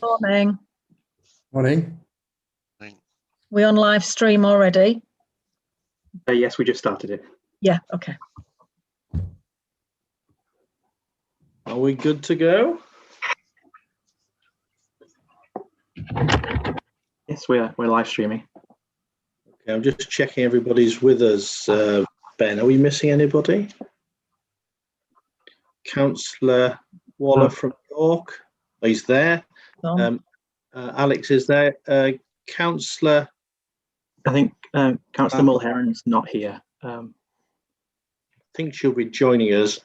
Morning. Morning. We on live stream already? Yes, we just started it. Yeah, okay. Are we good to go? Yes, we're live streaming. Okay, I'm just checking everybody's with us. Ben, are we missing anybody? Councillor Waller from York, he's there. Alex is there. Councillor, I think Councillor Mulheron's not here. I think she'll be joining us.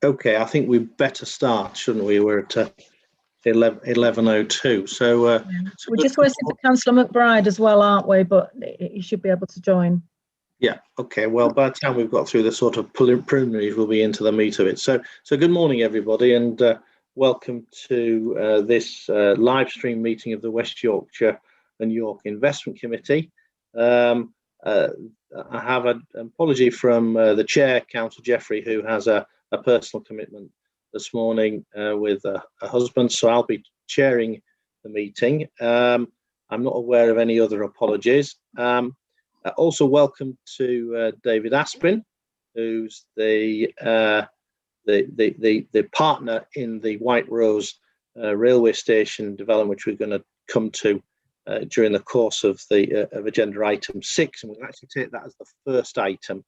Okay, I think we better start, shouldn't we? We're at 11:02. So we're just waiting for Councillor McBride as well, aren't we? But he should be able to join. Yeah. Okay. Well, by the time we've got through the sort of preliminaries, we'll be into the meat of it. So good morning, everybody, and welcome to this live stream meeting of the West Yorkshire and York Investment Committee. I have an apology from the chair, Councillor Jeffrey, who has a personal commitment this morning with a husband, so I'll be chairing the meeting. I'm not aware of any other apologies. Also, welcome to David Aspin, who's the partner in the White Rose railway station development, which we're going to come to during the course of the agenda item 6, and we'll actually take that as the first item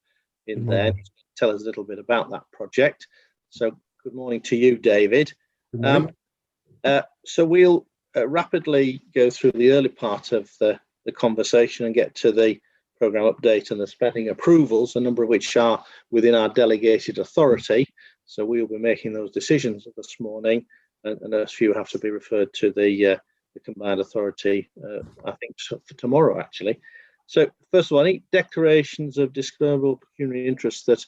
in there. Tell us a little bit about that project. So, good morning to you, David. So we'll rapidly go through the early part of the conversation and get to the programme update and the spending approvals, a number of which are within our delegated authority. So we'll be making those decisions this morning, and a few have to be referred to the combined authority, I think, for tomorrow, actually. So first of all, any declarations of disclosable pecuniary interest that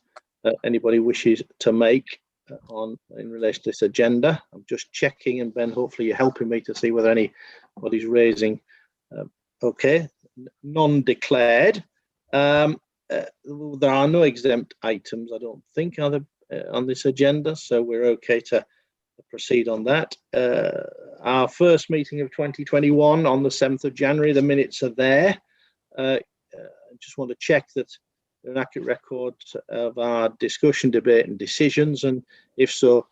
anybody wishes to make in relation to this agenda? I'm just checking, and Ben, hopefully you're helping me to see whether anybody's raising. Okay, none declared. There are no exempt items, I don't think, are there, on this agenda, so we're okay to proceed on that. Our first meeting of 2021 on the 7th of January, the minutes are there. I just want to check that an accurate record of our discussion, debate and decisions, and if so,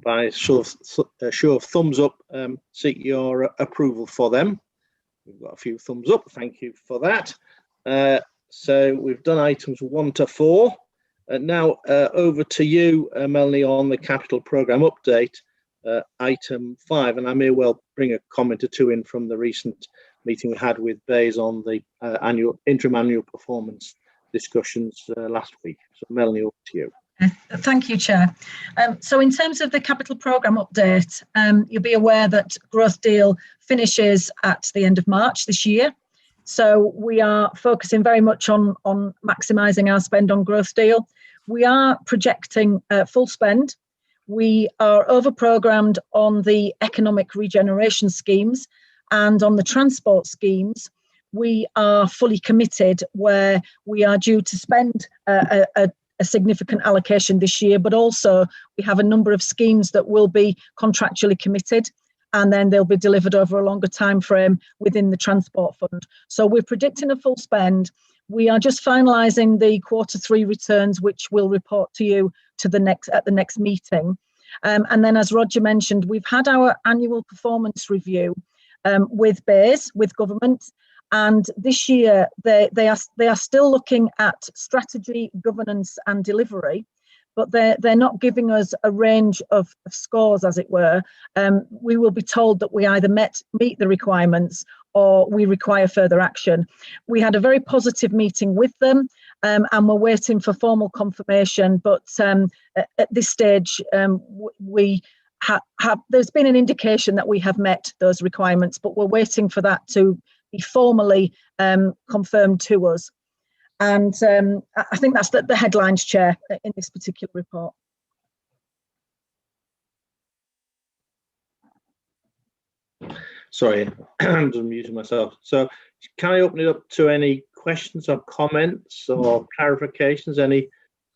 by a show of thumbs up, seek your approval for them. We've got a few thumbs up, thank you for that. So we've done items 1 to 4. Now over to you, Melanie, on the capital programme update, item 5, and I may well bring a comment or two in from the recent meeting we had with Bays on the interim annual performance discussions last week. So Melanie, over to you. Thank you, Chair. So in terms of the capital programme update, you'll be aware that Growth Deal finishes at the end of March this year. So we are focusing very much on maximising our spend on Growth Deal. We are projecting full spend. We are over-programmed on the economic regeneration schemes, and on the transport schemes, we are fully committed, where we are due to spend a significant allocation this year, but also we have a number of schemes that will be contractually committed, and then they'll be delivered over a longer time frame within the transport fund. So we're predicting a full spend. We are just finalising the Q3 returns, which we'll report to you at the next meeting. And then, as Roger mentioned, we've had our annual performance review with Bays, with government. And this year, they are still looking at strategy, governance and delivery, but they're not giving us a range of scores, as it were. We will be told that we either meet the requirements or we require further action. We had a very positive meeting with them, and we're waiting for formal confirmation. But at this stage, there's been an indication that we have met those requirements, but we're waiting for that to be formally confirmed to us. And I think that's the headlines, Chair, in this particular report. Sorry, I'm just muting myself. So can I open it up to any questions or comments or clarifications? Any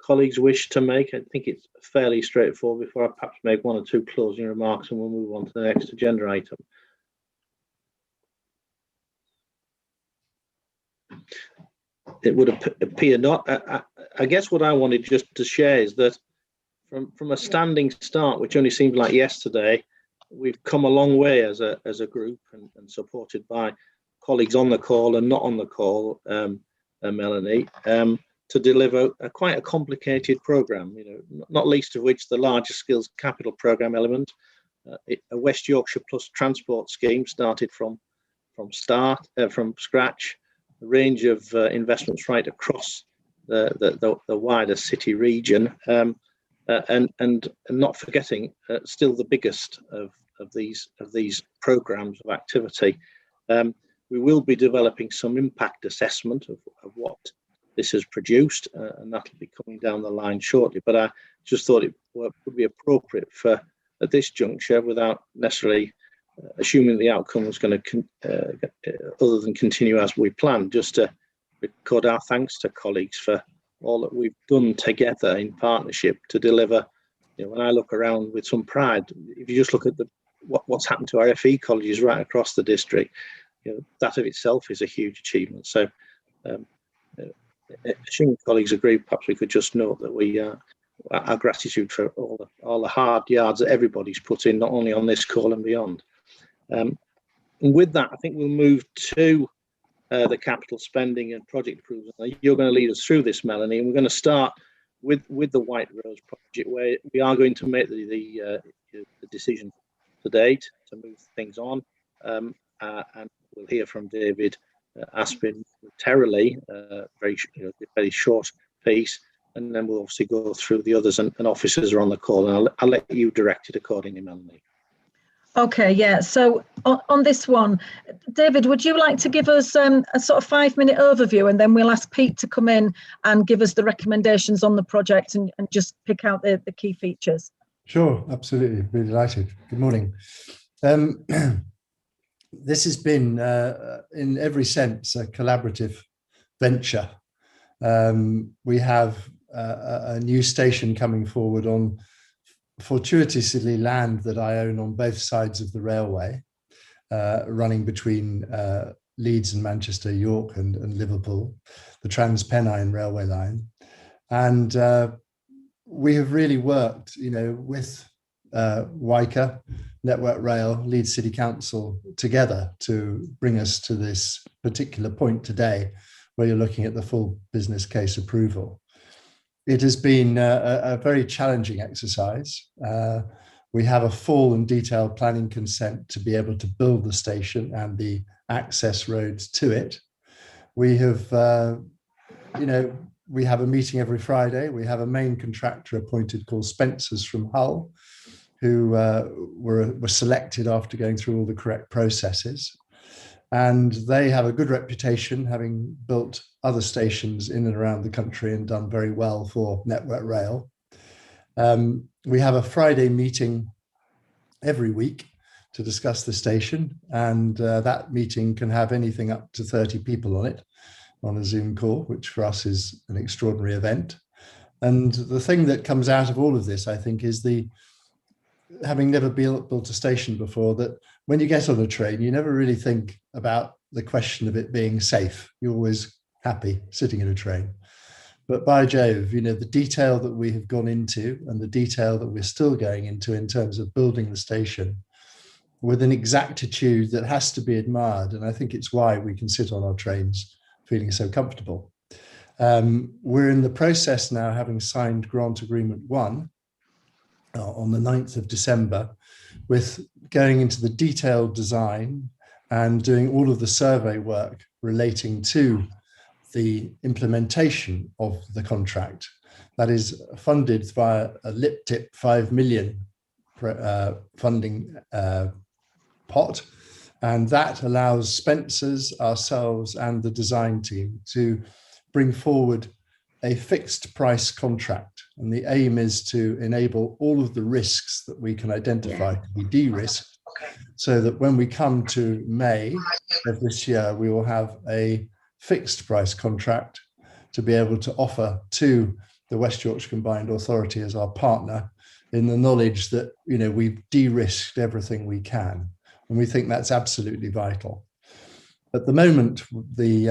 colleagues wish to make? I think it's fairly straightforward before I perhaps make one or two closing remarks and we'll move on to the next agenda item. It would appear not. I guess what I wanted just to share is that from a standing start, which only seemed like yesterday, we've come a long way as a group and supported by colleagues on the call and not on the call, Melanie, to deliver quite a complicated programme, not least of which the larger skills capital programme element, a West Yorkshire Plus transport scheme started from scratch, a range of investments right across the wider city region, and not forgetting still the biggest of these programmes of activity. We will be developing some impact assessment of what this has produced, and that'll be coming down the line shortly. But I just thought it would be appropriate for, at this juncture, without necessarily assuming the outcome was going to, other than continue as we planned, just to record our thanks to colleagues for all that we've done together in partnership to deliver. When I look around with some pride, if you just look at what's happened to our FE colleges right across the district, that of itself is a huge achievement. So, assuming colleagues agree, perhaps we could just note that our gratitude for all the hard yards that everybody's put in, not only on this call and beyond. And with that, I think we'll move to the capital spending and project approvals. You're going to lead us through this, Melanie, and we're going to start with the White Rose project, where we are going to make the decision to date to move things on, and we'll hear from David Aspin momentarily, very short piece, and then we'll obviously go through the others, and officers are on the call, and I'll let you direct it accordingly, Melanie. Okay, yeah. So on this one, David, would you like to give us a sort of 5-minute overview, and then we'll ask Pete to come in and give us the recommendations on the project and just pick out the key features? Sure, absolutely. Be delighted. Good morning. This has been, in every sense, a collaborative venture. We have a new station coming forward on fortuitously land that I own on both sides of the railway, running between Leeds and Manchester, York and Liverpool, the Transpennine railway line. And we have really worked, with WY&YIC, Network Rail, Leeds City Council together to bring us to this particular point today, where you're looking at the full business case approval. It has been a very challenging exercise. We have a full and detailed planning consent to be able to build the station and the access roads to it. We have, we have a meeting every Friday. We have a main contractor appointed called Spencer's from Hull, who were selected after going through all the correct processes. And they have a good reputation, having built other stations in and around the country and done very well for Network Rail. We have a Friday meeting every week to discuss the station, and that meeting can have anything up to 30 people on it on a Zoom call, which for us is an extraordinary event. And the thing that comes out of all of this, I think, is having never built a station before, that when you get on a train, you never really think about the question of it being safe. You're always happy sitting in a train. But by Jove, the detail that we have gone into and the detail that we're still going into in terms of building the station with an exactitude that has to be admired. And I think it's why we can sit on our trains feeling so comfortable. We're in the process now, having signed Grant Agreement 1 on the 9th of December, with going into the detailed design and doing all of the survey work relating to the implementation of the contract. That is funded via a LIPTIP 5 million funding pot. And that allows Spencer's, ourselves, and the design team to bring forward a fixed price contract. And the aim is to enable all of the risks that we can identify to be de-risked, so that when we come to May of this year, we will have a fixed price contract to be able to offer to the West Yorkshire Combined Authority as our partner, in the knowledge that, you know, we've de-risked everything we can, and we think that's absolutely vital. At the moment, we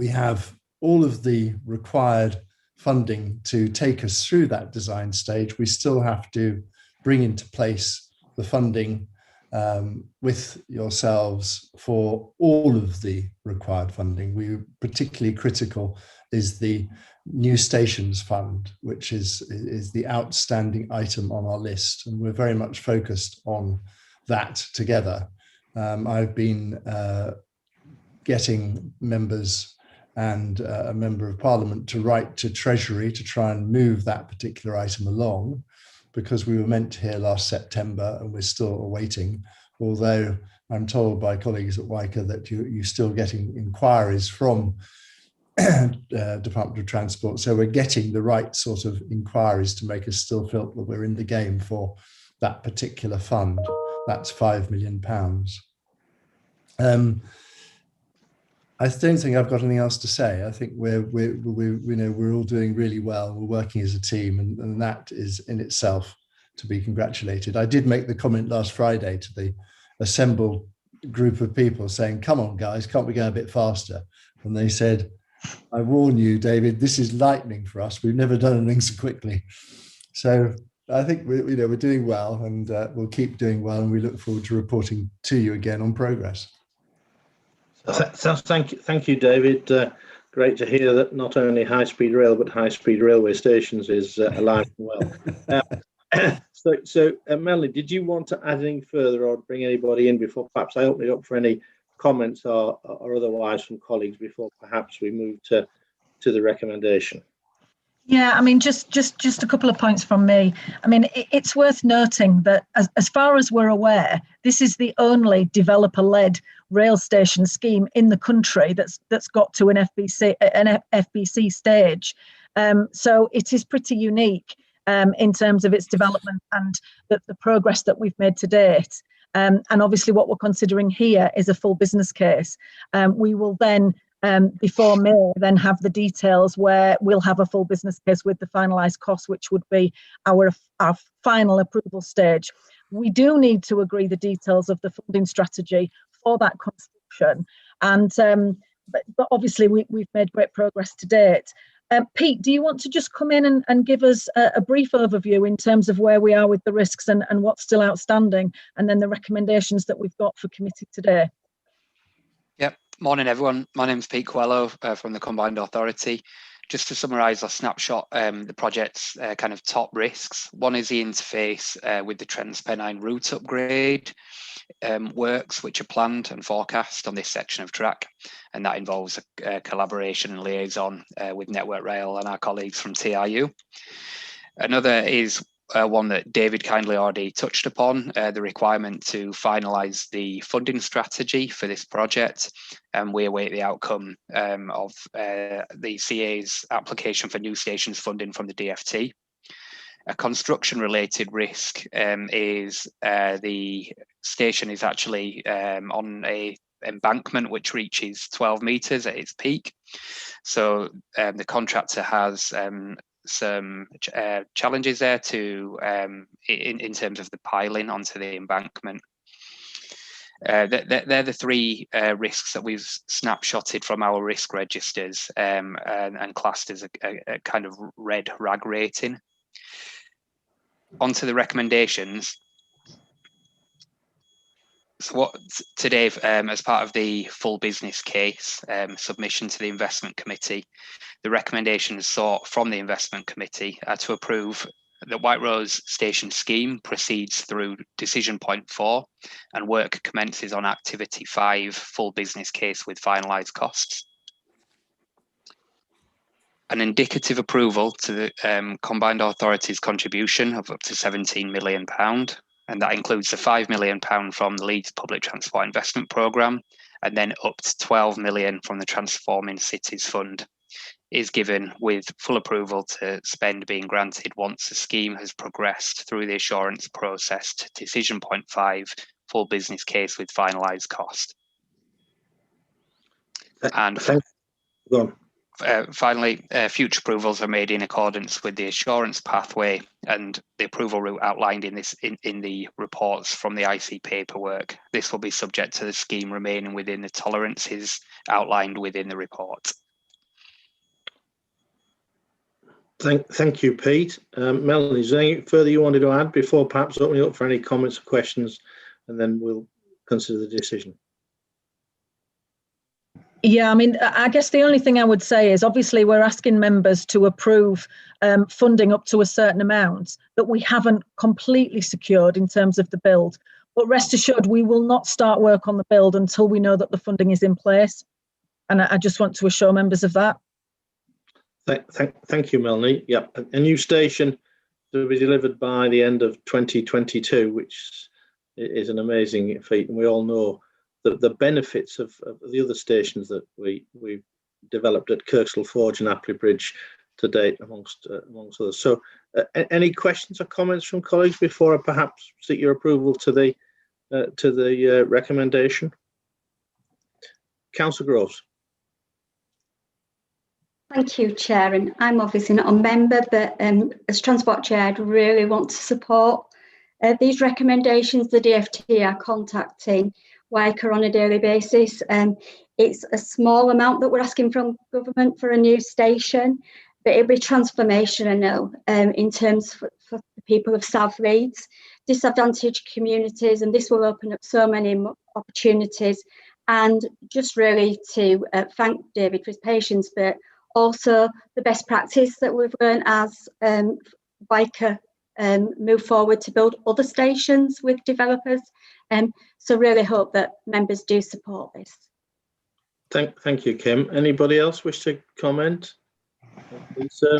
have all of the required funding to take us through that design stage. We still have to bring into place the funding with yourselves for all of the required funding. We particularly critical is the new stations fund, which is the outstanding item on our list, and we're very much focused on that together. I've been getting members and a member of Parliament to write to Treasury to try and move that particular item along, because we were meant to hear last September and we're still awaiting, although I'm told by colleagues at WY&YIC that you're still getting inquiries from Department of Transport. So we're getting the right sort of inquiries to make us still feel that we're in the game for that particular fund. That's £5 million. I don't think I've got anything else to say. I think we're all doing really well. We're working as a team, and that is in itself to be congratulated. I did make the comment last Friday to the assembled group of people saying, "Come on, guys, can't we go a bit faster?" And they said, "I warn you, David, this is lightning for us. We've never done anything so quickly." So I think we're doing well, and we'll keep doing well, and we look forward to reporting to you again on progress. So thank you, David. Great to hear that not only high-speed rail but high-speed railway stations is alive and well. So Melanie, did you want to add anything further or bring anybody in before perhaps I open it up for any comments or otherwise from colleagues before perhaps we move to the recommendation? Yeah, I mean, just a couple of points from me. I mean, it's worth noting that as far as we're aware, this is the only developer-led rail station scheme in the country that's got to an FBC stage. So it is pretty unique in terms of its development and the progress that we've made to date. And obviously, what we're considering here is a full business case. We will then, before May, then have the details where we'll have a full business case with the finalised cost, which would be our final approval stage. We do need to agree the details of the funding strategy for that construction, and but obviously we've made great progress to date. Pete, do you want to just come in and give us a brief overview in terms of where we are with the risks and what's still outstanding, and then the recommendations that we've got for committee today? Yep. Morning, everyone. My name is Pete Coelho from the Combined Authority. Just to summarise our snapshot, the project's kind of top risks. One is the interface with the Trent-Pennine route upgrade works, which are planned and forecast on this section of track, and that involves a collaboration and liaison with Network Rail and our colleagues from TRU. Another is one that David kindly already touched upon, the requirement to finalise the funding strategy for this project, and we await the outcome of the CA's application for new stations funding from the DFT. A construction-related risk is the station is actually on a embankment which reaches 12 metres at its peak. So the contractor has some challenges there to in terms of the piling onto the embankment. They're the three risks that we've snapshotted from our risk registers and classed as a kind of red RAG rating. Onto the recommendations. So what today, as part of the full business case submission to the investment committee, the recommendations sought from the investment committee are to approve that White Rose Station scheme proceeds through decision point 4 and work commences on activity 5, full business case with finalised costs. An indicative approval to the Combined Authority's contribution of up to £17 million, and that includes the £5 million from the Leeds Public Transport Investment Programme, and then up to £12 million from the Transforming Cities Fund, is given with full approval to spend being granted once the scheme has progressed through the assurance process to decision point 5, full business case with finalised cost. And Finally, future approvals are made in accordance with the assurance pathway and the approval route outlined in the reports from the IC paperwork. This will be subject to the scheme remaining within the tolerances outlined within the report. Thank you, Pete. Melanie, is there anything further you wanted to add before perhaps opening up for any comments or questions, and then we'll consider the decision? Yeah, I mean, I guess the only thing I would say is obviously we're asking members to approve funding up to a certain amount that we haven't completely secured in terms of the build. But rest assured, we will not start work on the build until we know that the funding is in place. And I just want to assure members of that. Thank you, Melanie. Yep, a new station to be delivered by the end of 2022, which is an amazing feat. And we all know the benefits of the other stations that we've developed at Kirkstall Forge and Appley Bridge to date, amongst others. So, any questions or comments from colleagues before I perhaps seek your approval to the recommendation? Councillor Groves. Thank you, Chair. And I'm obviously not a member, but as Transport Chair, I'd really want to support these recommendations. The DFT are contacting WY&YIC on a daily basis. It's a small amount that we're asking from government for a new station, but it'll be transformational in terms for the people of South Leeds, disadvantaged communities, and this will open up so many opportunities. And just really to thank David for his patience, but also the best practice that we've learned as WY&YIC move forward to build other stations with developers. So really hope that members do support this. Thank you, Kim. Anybody else wish to comment? Lisa,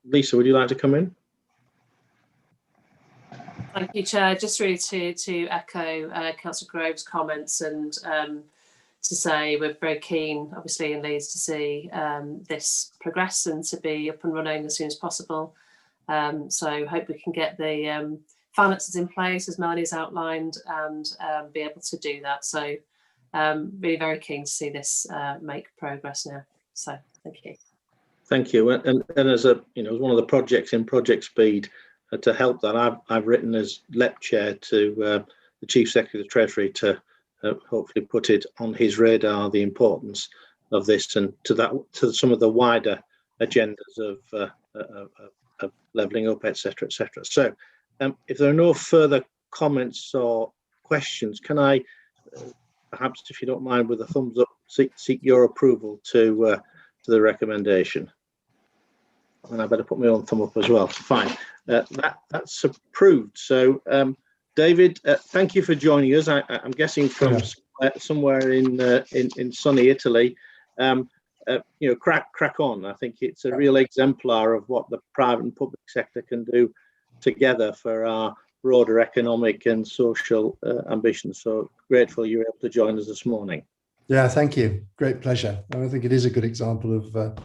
Lisa, would you like to come in? Thank you, Chair. Just really to echo Councillor Groves' comments and to say we're very keen, obviously, in Leeds to see this progress and to be up and running as soon as possible. So hope we can get the finances in place as Melanie's outlined and be able to do that. So really very keen to see this make progress now. So thank you. Thank you. And as as one of the projects in Project Speed to help that, I've written as LEP Chair to the Chief Secretary of the Treasury to hopefully put it on his radar, the importance of this, and to some of the wider agendas of levelling up, etc., etc. So, if there are no further comments or questions, can I, perhaps, if you don't mind, with a thumbs up, seek your approval to the recommendation? And I better put my own thumb up as well. Fine, that's approved. So, David, thank you for joining us. I'm guessing from somewhere in sunny Italy. Crack on. I think it's a real exemplar of what the private and public sector can do together for our broader economic and social ambitions. So grateful you were able to join us this morning. Yeah, thank you. Great pleasure. I think it is a good example of,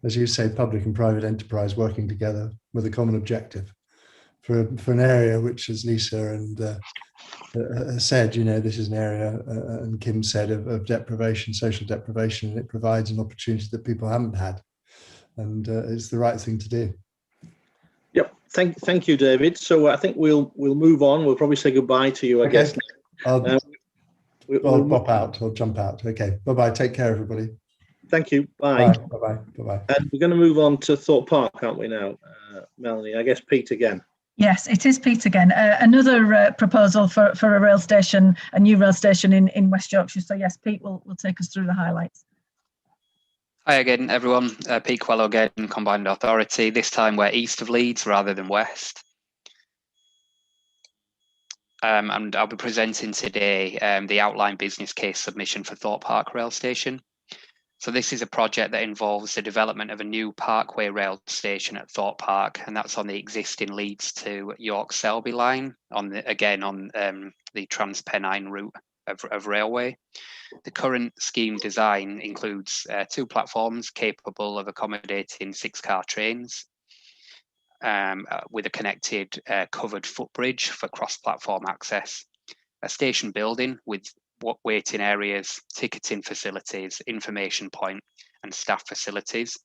as you say, public and private enterprise working together with a common objective for an area which, as Lisa and said, this is an area, and Kim said, of deprivation, social deprivation, and it provides an opportunity that people haven't had, and it's the right thing to do. Yep. Thank you, David. So I think we'll move on. We'll probably say goodbye to you, I guess. I'll pop out. I'll jump out. Okay. Bye-bye. Take care, everybody. Thank you. Bye. Bye-bye. Bye-bye. And we're going to move on to Thorpe Park, aren't we now, Melanie? I guess Pete again. Yes, it is Pete again. Another proposal for a rail station, a new rail station in West Yorkshire. So yes, Pete will take us through the highlights. Hi again, everyone. Pete Quello again, Combined Authority. This time we're east of Leeds rather than west. And I'll be presenting today the outline business case submission for Thorpe Park Rail Station. So this is a project that involves the development of a new parkway rail station at Thorpe Park, and that's on the existing Leeds to York Selby line, on the Transpennine route of railway. The current scheme design includes 2 platforms capable of accommodating 6-car trains, with a connected covered footbridge for cross-platform access, a station building with waiting areas, ticketing facilities, information point and staff facilities,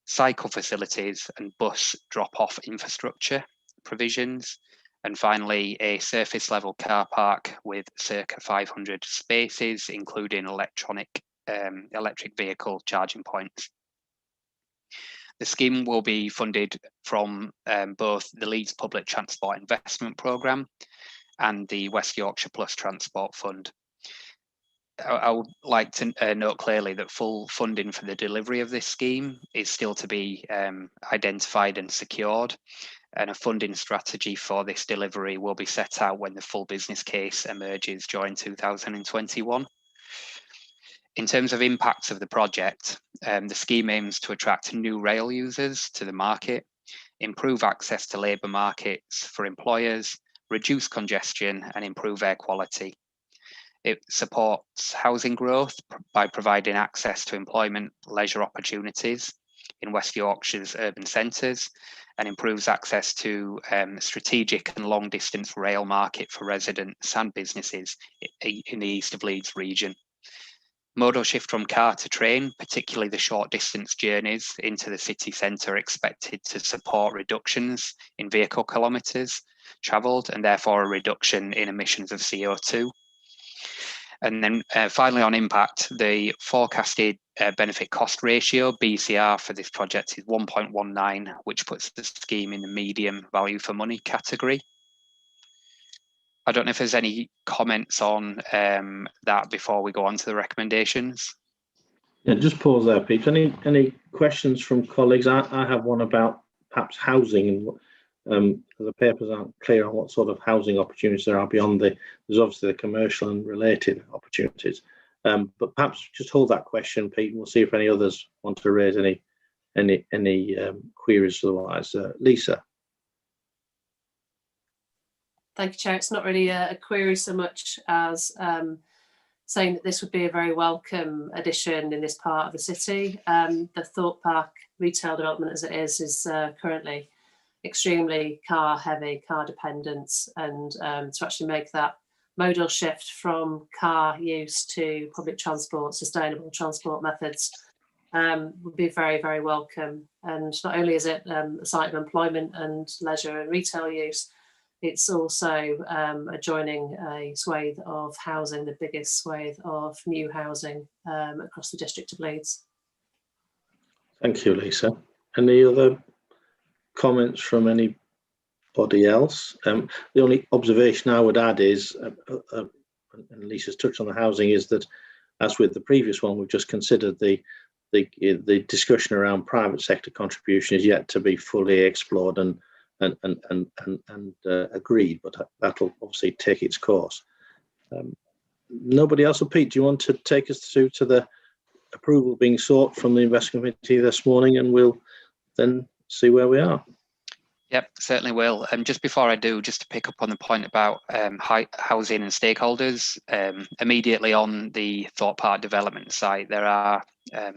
cycle facilities and bus drop-off infrastructure provisions, and finally a surface level car park with circa 500 spaces, including electric vehicle charging points. The scheme will be funded from both the Leeds Public Transport Investment Programme and the West Yorkshire Plus Transport Fund. I would like to note clearly that full funding for the delivery of this scheme is still to be identified and secured, and a funding strategy for this delivery will be set out when the full business case emerges during 2021. In terms of impacts of the project, the scheme aims to attract new rail users to the market, improve access to labour markets for employers, reduce congestion and improve air quality. It supports housing growth by providing access to employment, leisure opportunities in West Yorkshire's urban centres, and improves access to strategic and long distance rail market for residents and businesses in the east of Leeds region. Modal shift from car to train, particularly the short distance journeys into the city centre, are expected to support reductions in vehicle kilometres travelled and therefore a reduction in emissions of CO2. And then finally on impact, the forecasted benefit cost ratio, BCR, for this project is 1.19, which puts the scheme in the medium value for money category. I don't know if there's any comments on that before we go on to the recommendations. Yeah, just pause there, Pete. Any questions from colleagues? I have one about perhaps housing, and the papers aren't clear on what sort of housing opportunities there are beyond there's obviously the commercial and related opportunities. But perhaps just hold that question, Pete, and we'll see if any others want to raise any queries otherwise. Lisa. Thank you, Chair. It's not really a query so much as saying that this would be a very welcome addition in this part of the city. The Thorpe Park retail development as it is currently extremely car heavy, car dependent, and to actually make that modal shift from car use to public transport, sustainable transport methods would be very, very welcome. And not only is it a site of employment and leisure and retail use, it's also adjoining a swathe of housing, the biggest swathe of new housing across the district of Leeds. Thank you, Lisa. Any other comments from anybody else? The only observation I would add is, and Lisa's touched on the housing, is that as with the previous one, we've just considered the discussion around private sector contribution is yet to be fully explored and agreed, but that'll obviously take its course. Nobody else? Pete, do you want to take us through to the approval being sought from the investment committee this morning, and we'll then see where we are? Yep, certainly will. Just before I do, just to pick up on the point about housing and stakeholders, immediately on the Thorpe Park development site, there are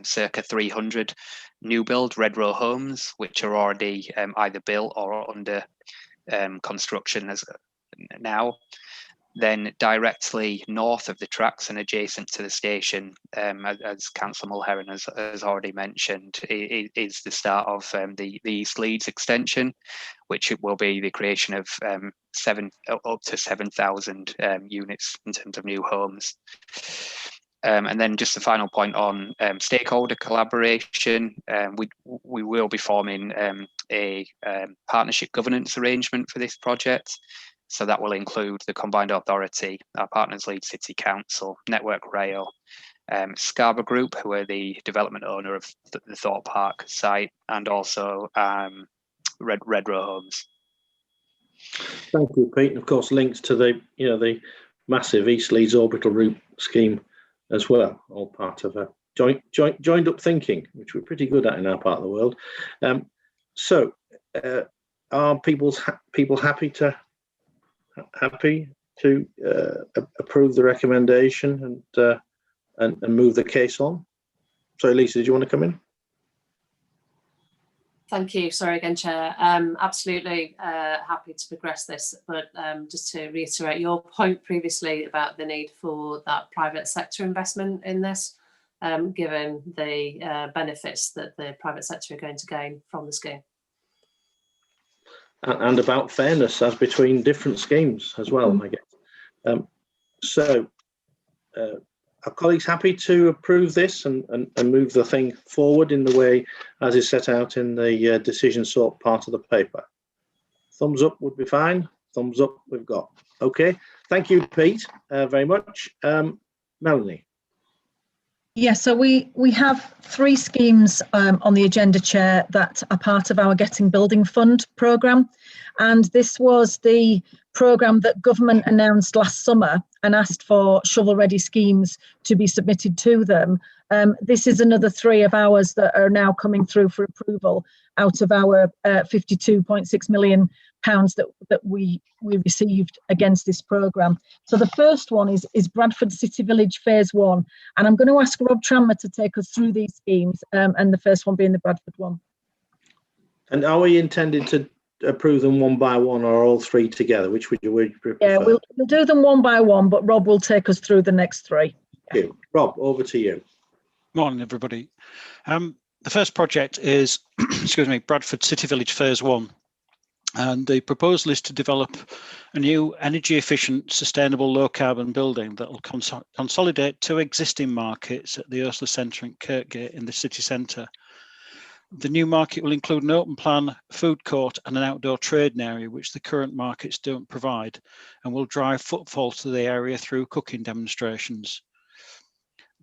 circa 300 new build red row homes, which are already either built or under construction as now. Then directly north of the tracks and adjacent to the station, as Councillor Mulheron has already mentioned, is the start of the East Leeds extension, which will be the creation of up to 7,000 units in terms of new homes. And then just the final point on stakeholder collaboration, we will be forming a partnership governance arrangement for this project. So that will include the Combined Authority, our partners Leeds City Council, Network Rail, Scarborough Group, who are the development owner of the Thorpe Park site, and also Red Row Homes. Thank you, Pete. And of course, links to the massive East Leeds orbital route scheme as well, all part of a joined up thinking, which we're pretty good at in our part of the world. So, are people happy to approve the recommendation and move the case on? Sorry, Lisa, did you want to come in? Thank you. Sorry again, Chair. Absolutely happy to progress this, but just to reiterate your point previously about the need for that private sector investment in this, given the benefits that the private sector are going to gain from the scheme. And about fairness as between different schemes as well, I guess. Are colleagues happy to approve this and move the thing forward in the way as is set out in the decision sought part of the paper? Thumbs up would be fine. Thumbs up we've got. Okay, thank you, Pete, very much. Melanie. Yeah, so we have 3 schemes on the agenda, Chair, that are part of our Getting Building Fund programme. And this was the programme that government announced last summer and asked for shovel-ready schemes to be submitted to them. This is another 3 of ours that are now coming through for approval out of our £52.6 million that we received against this programme. So the first one is Bradford City Village Phase 1. And I'm going to ask Rob Tranmer to take us through these schemes, and the first one being the Bradford one. And are we intended to approve them one by one or all 3 together? Which would you prefer? Yeah, we'll do them one by one, but Rob will take us through the next 3. Thank you. Rob, over to you. Morning, everybody. The first project is, excuse me, Bradford City Village Phase 1. And the proposal is to develop a new energy-efficient, sustainable, low-carbon building that will consolidate 2 existing markets at the Ursula Centre and Kirkgate in the city centre. The new market will include an open plan, food court and an outdoor trading area, which the current markets don't provide, and will drive footfall to the area through cooking demonstrations.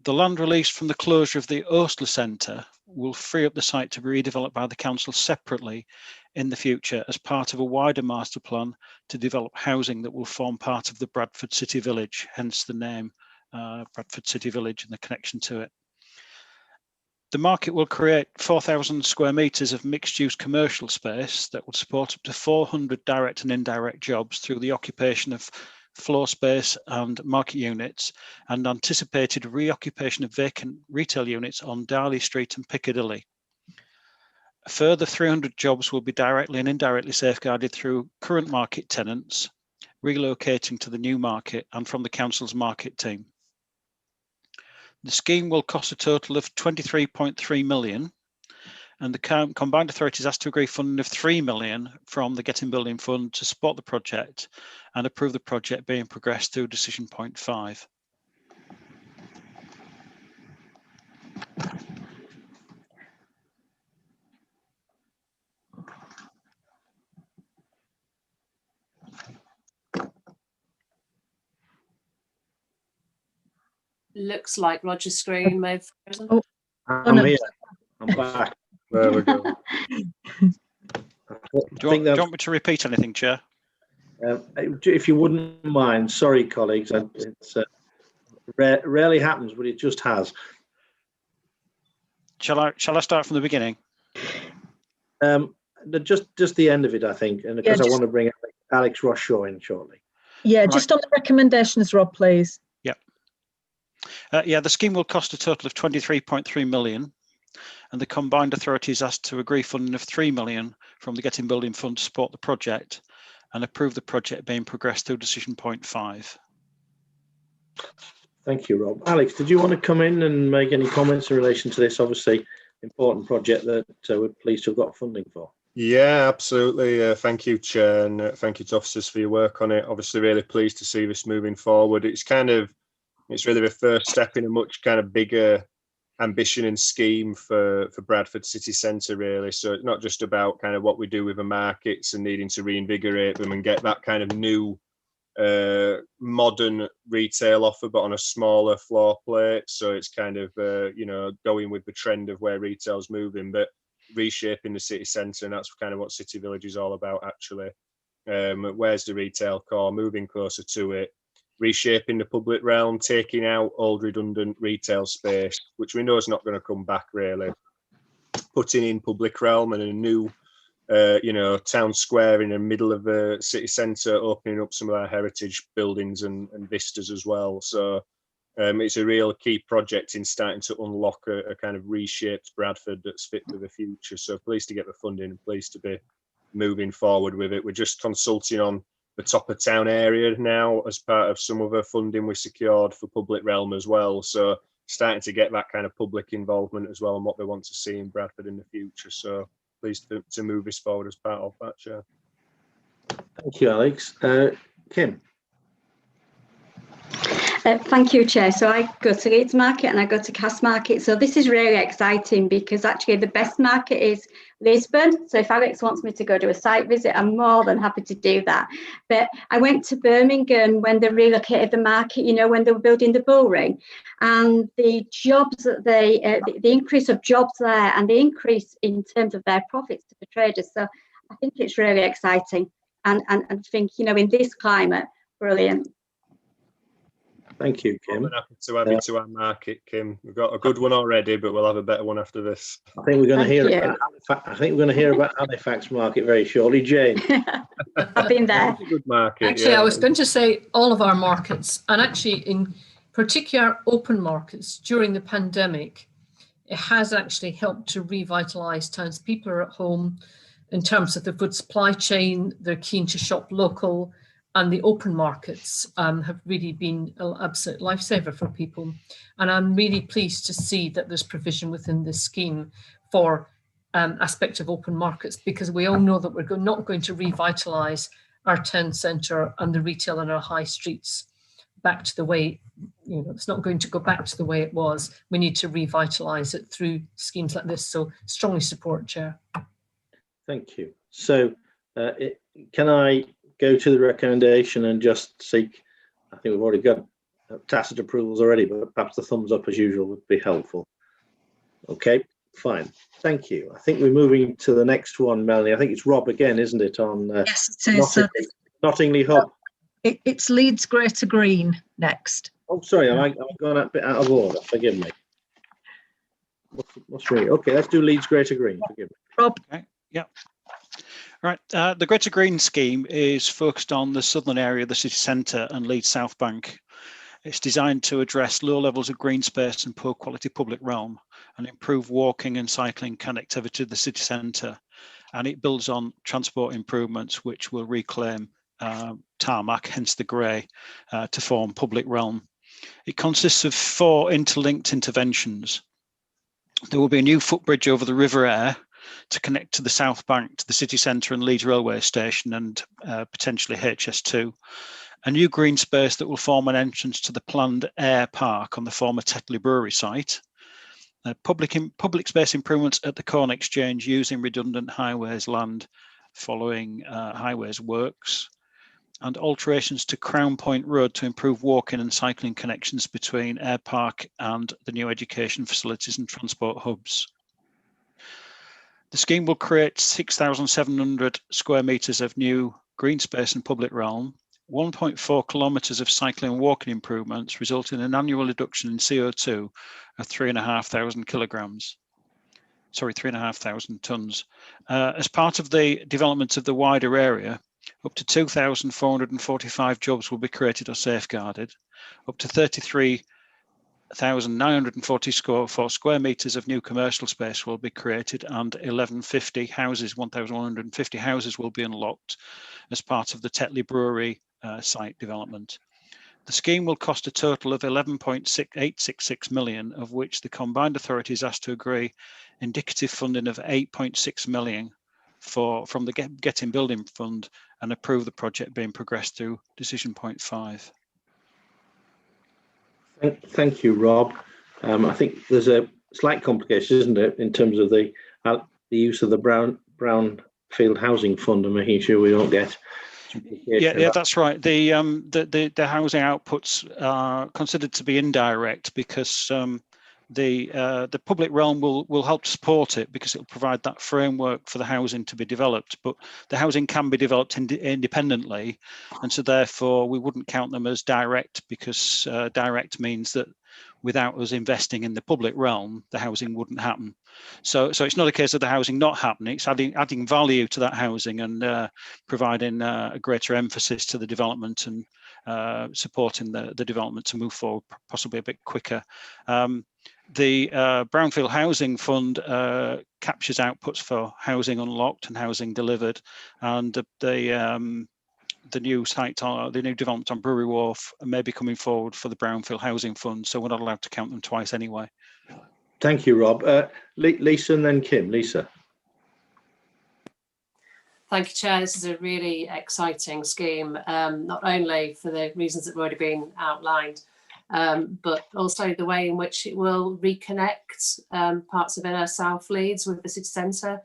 The land released from the closure of the Ursula Centre will free up the site to be redeveloped by the council separately in the future as part of a wider master plan to develop housing that will form part of the Bradford City Village, hence the name Bradford City Village and the connection to it. The market will create 4,000 square metres of mixed-use commercial space that will support up to 400 direct and indirect jobs through the occupation of floor space and market units, and anticipated reoccupation of vacant retail units on Darley Street and Piccadilly. A further 300 jobs will be directly and indirectly safeguarded through current market tenants relocating to the new market and from the council's market team. The scheme will cost a total of 23.3 million, and the combined authorities asked to agree funding of 3 million from the Getting Building Fund to support the project and approve the project being progressed through decision point 5. Looks like Roger's screen may have frozen. Oh, I'm here. I'm back. There we go. Do you want me to repeat anything, Chair? If you wouldn't mind, sorry, colleagues. It's rarely happens, but it just has. Shall I start from the beginning? Just the end of it, I think, and because I want to bring Alex Rosshaw in shortly. Yeah, just on the recommendations, Rob, please. Yeah, the scheme will cost a total of 23.3 million, and the combined authorities asked to agree funding of 3 million from the Getting Building Fund to support the project and approve the project being progressed through decision point 5. Thank you, Rob. Alex, did you want to come in and make any comments in relation to this obviously important project that we're pleased to have got funding for? Yeah, absolutely. Thank you, Chair, and thank you to officers for your work on it. Obviously, really pleased to see this moving forward. It's really the first step in a much kind of bigger ambition and scheme for Bradford City Centre, really. So it's not just about kind of what we do with the markets and needing to reinvigorate them and get that kind of new modern retail offer, but on a smaller floor plate. So it's kind of, going with the trend of where retail's moving, but reshaping the city centre. And that's kind of what City Village is all about, actually. Where's the retail core? Moving closer to it. Reshaping the public realm, taking out old redundant retail space, which we know is not going to come back really. Putting in public realm and a new, town square in the middle of the city centre, opening up some of our heritage buildings and vistas as well. So, it's a real key project in starting to unlock a kind of reshaped Bradford that's fit for the future. So pleased to get the funding and pleased to be moving forward with it. We're just consulting on the top of town area now as part of some other funding we secured for public realm as well. So starting to get that kind of public involvement as well and what they want to see in Bradford in the future. So pleased to move this forward as part of that, Chair. Thank you, Alex. Kim. Thank you, Chair. So I go to Leeds Market and I go to Cass Market. So this is really exciting because actually the best market is Lisbon. So if Alex wants me to go to a site visit, I'm more than happy to do that. But I went to Birmingham when they relocated the market, you know, when they were building the bull ring, and the jobs that the increase of jobs there and the increase in terms of their profits to the traders. So I think it's really exciting and think, you know, in this climate, brilliant. Thank you, Kim. I'm happy to have you to our market, Kim. We've got a good one already, but we'll have a better one after this. I think we're going to hear about Halifax. I think we're going to hear about Halifax market very shortly, Jane. I've been there. It's a good market. Actually, yeah. I was going to say all of our markets, and actually in particular open markets during the pandemic, it has actually helped to revitalise towns. People are at home in terms of the food supply chain. They're keen to shop local. And the open markets have really been an absolute lifesaver for people. And I'm really pleased to see that there's provision within this scheme for aspect of open markets, because we all know that we're not going to revitalise our town centre and the retail in our high streets back to the way, you know, it's not going to go back to the way it was. We need to revitalise it through schemes like this. So strongly support, Chair. Thank you. So can I go to the recommendation and just seek, I think we've already got tacit approvals already, but perhaps the thumbs up as usual would be helpful. Okay, fine. Thank you. I think we're moving to the next one, Melanie. I think it's Rob again, isn't it? On yes, it is. Nottingley Hub. It's Leeds Greater Green next. Oh, sorry, I've gone a bit out of order. Forgive me. What's wrong? Okay, let's do Leeds Greater Green. Forgive me. Rob. Okay. Yeah. Right, the Greater Green scheme is focused on the southern area of the city centre and Leeds South Bank. It's designed to address low levels of green space and poor quality public realm and improve walking and cycling connectivity to the city centre. And it builds on transport improvements which will reclaim tarmac, hence the grey, to form public realm. It consists of 4 interlinked interventions. There will be a new footbridge over the River Aire to connect to the South Bank, to the city centre and Leeds railway station, and potentially HS2. A new green space that will form an entrance to the planned Air Park on the former Tetley Brewery site. Public space improvements at the Corn Exchange using redundant highways land following highways works. And alterations to Crown Point Road to improve walking and cycling connections between Air Park and the new education facilities and transport hubs. The scheme will create 6,700 square metres of new green space and public realm, 1.4 kilometres of cycling and walking improvements, resulting in an annual reduction in CO2 of 3,500 kilograms. Sorry, 3,500 tonnes. As part of the development of the wider area, up to 2,445 jobs will be created or safeguarded, up to 33,944 square metres of new commercial space will be created, and 1,150 houses, 1,150 houses will be unlocked as part of the Tetley Brewery site development. The scheme will cost a total of 11.866 million, of which the combined authority is asked to agree indicative funding of 8.6 million from the Getting Building Fund and approve the project being progressed through decision point 5. Thank you, Rob. I think there's a slight complication, isn't it, in terms of the use of the brownfield housing fund and making sure we don't get. Yeah, that's right. The housing outputs are considered to be indirect because the public realm will help to support it because it will provide that framework for the housing to be developed. But the housing can be developed independently, and so therefore we wouldn't count them as direct, because direct means that without us investing in the public realm, the housing wouldn't happen. So it's not a case of the housing not happening. It's adding value to that housing and providing a greater emphasis to the development supporting the development to move forward possibly a bit quicker. The Brownfield Housing Fund captures outputs for housing unlocked and housing delivered, and the new site, the new development on Brewery Wharf may be coming forward for the Brownfield Housing Fund, so we're not allowed to count them twice anyway. Thank you, Rob. Lisa and then Kim. Lisa. Thank you, Chair. This is a really exciting scheme, not only for the reasons that have already been outlined, but also the way in which it will reconnect parts of inner South Leeds with the city centre.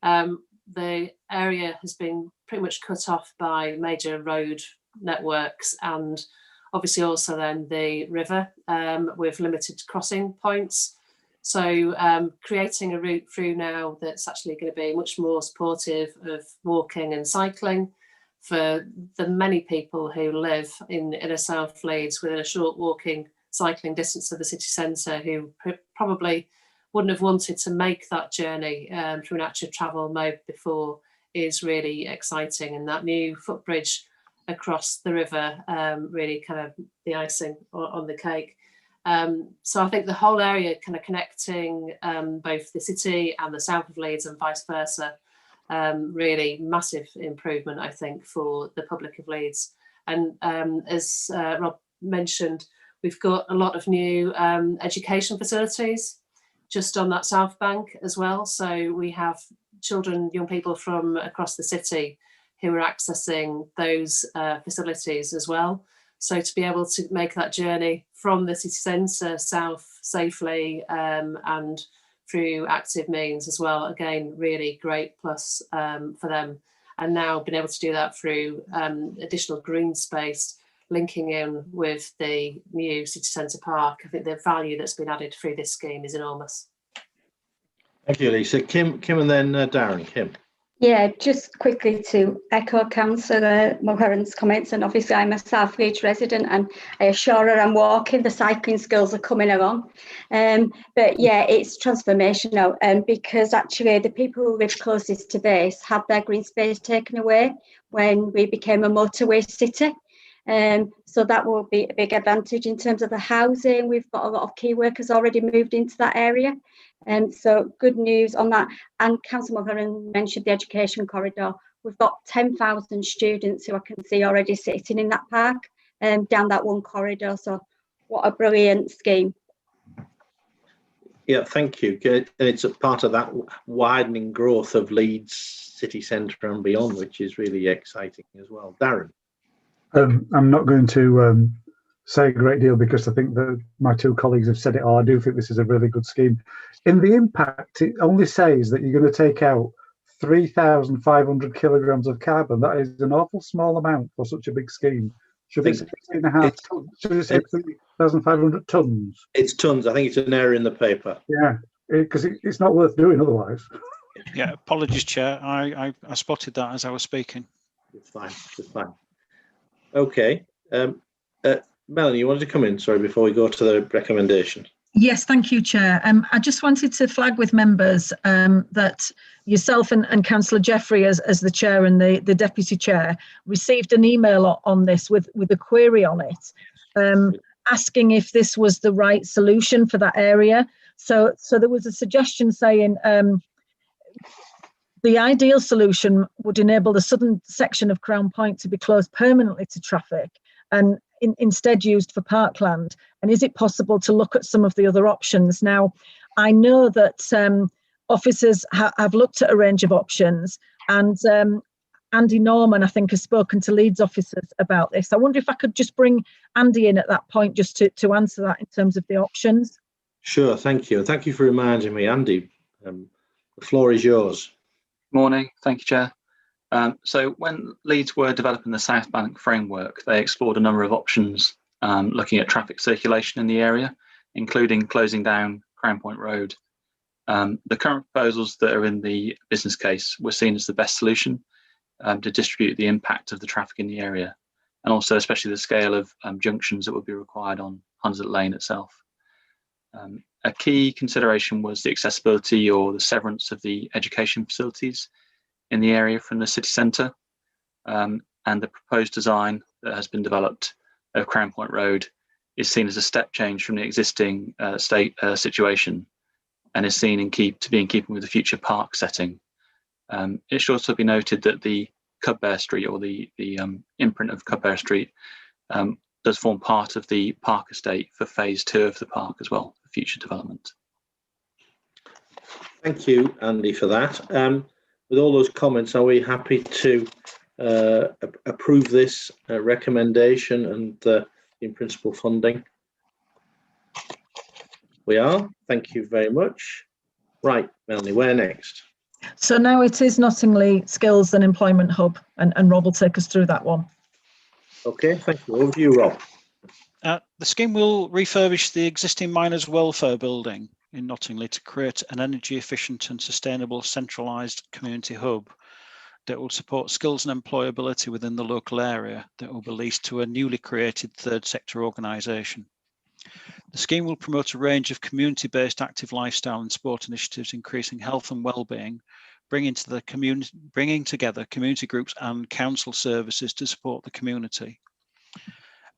The area has been pretty much cut off by major road networks and obviously also then the river with limited crossing points. So creating a route through now that's actually going to be much more supportive of walking and cycling for the many people who live in inner South Leeds within a short cycling distance of the city centre, who probably wouldn't have wanted to make that journey through an active travel mode before, is really exciting. And that new footbridge across the river really kind of the icing on the cake. So I think the whole area kind of connecting both the city and the south of Leeds and vice versa, really massive improvement, I think, for the public of Leeds. And as Rob mentioned, we've got a lot of new education facilities just on that south bank as well. So we have children, young people from across the city who are accessing those facilities as well. So to be able to make that journey from the city centre south safely and through active means as well, again, really great plus for them. And now being able to do that through additional green space, linking in with the new city centre park, I think the value that's been added through this scheme is enormous. Thank you, Lisa. Kim and then Darren. Kim. Yeah, just quickly to echo Councillor Mulheron's comments, and obviously I'm a South Leeds resident and I assure her I'm walking, the cycling skills are coming along. But yeah, it's transformational because actually the people who live closest to this had their green space taken away when we became a motorway city. So that will be a big advantage in terms of the housing. We've got a lot of key workers already moved into that area. So good news on that. And Councillor Mulheron mentioned the education corridor. We've got 10,000 students who I can see already sitting in that park down that one corridor. So what a brilliant scheme. Yeah, thank you. It's a part of that widening growth of Leeds city centre and beyond, which is really exciting as well. Darren. I'm not going to say a great deal because I think that my two colleagues have said it all. I do think this is a really good scheme. In the impact, it only says that you're going to take out 3,500 kilograms of carbon. That is an awful small amount for such a big scheme. Should it say 3,500 tons? Should it say 3,500 tons? It's tons. I think it's an error in the paper. Yeah, because it's not worth doing otherwise. Yeah, apologies, Chair. I spotted that as I was speaking. It's fine. It's fine. Okay. Melanie, you wanted to come in, sorry, before we go to the recommendation. Yes, thank you, Chair. I just wanted to flag with members that yourself and Councillor Jeffrey, as the Chair and the Deputy Chair, received an email on this with a query on it, asking if this was the right solution for that area. So there was a suggestion saying the ideal solution would enable the southern section of Crown Point to be closed permanently to traffic and instead used for parkland. And is it possible to look at some of the other options? Now, I know that officers have looked at a range of options, and Andy Norman, I think, has spoken to Leeds officers about this. I wonder if I could just bring Andy in at that point just to answer that in terms of the options. Sure, thank you. Thank you for reminding me, Andy. The floor is yours. Morning, thank you, Chair. So when Leeds were developing the South Bank framework, they explored a number of options looking at traffic circulation in the area, including closing down Crown Point Road. The current proposals that are in the business case were seen as the best solution to distribute the impact of the traffic in the area, and also especially the scale of junctions that would be required on Hunslet Lane itself. A key consideration was the accessibility or the severance of the education facilities in the area from the city centre, and the proposed design that has been developed of Crown Point Road is seen as a step change from the existing state situation, and is seen in keeping with the future park setting. It should also be noted that the Cubbear Street, or the imprint of Cubbear Street, does form part of the park estate for phase 2 of the park as well, for future development. Thank you, Andy, for that. With all those comments, are we happy to approve this recommendation and in principle funding? We are. Thank you very much. Right, Melanie, where next? So now it is Nottingley Skills and Employment Hub, and Rob will take us through that one. Okay, thank you. Over to you, Rob. The scheme will refurbish the existing miners' welfare building in Nottingley to create an energy efficient and sustainable centralised community hub that will support skills and employability within the local area that will be leased to a newly created third sector organisation. The scheme will promote a range of community-based active lifestyle and sport initiatives, increasing health and well-being, bringing together community groups and council services to support the community.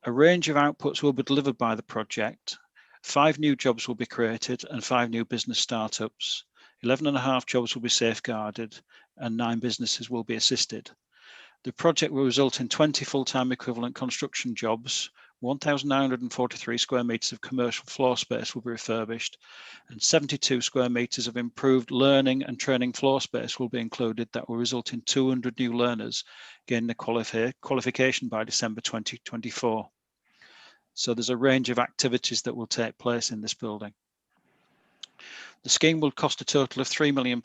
A range of outputs will be delivered by the project. 5 new jobs will be created and 5 new business startups. 11.5 jobs will be safeguarded and 9 businesses will be assisted. The project will result in 20 full-time equivalent construction jobs, 1,943 square metres of commercial floor space will be refurbished, and 72 square metres of improved learning and training floor space will be included that will result in 200 new learners gaining the qualification by December 2024. So there's a range of activities that will take place in this building. The scheme will cost a total of £3 million,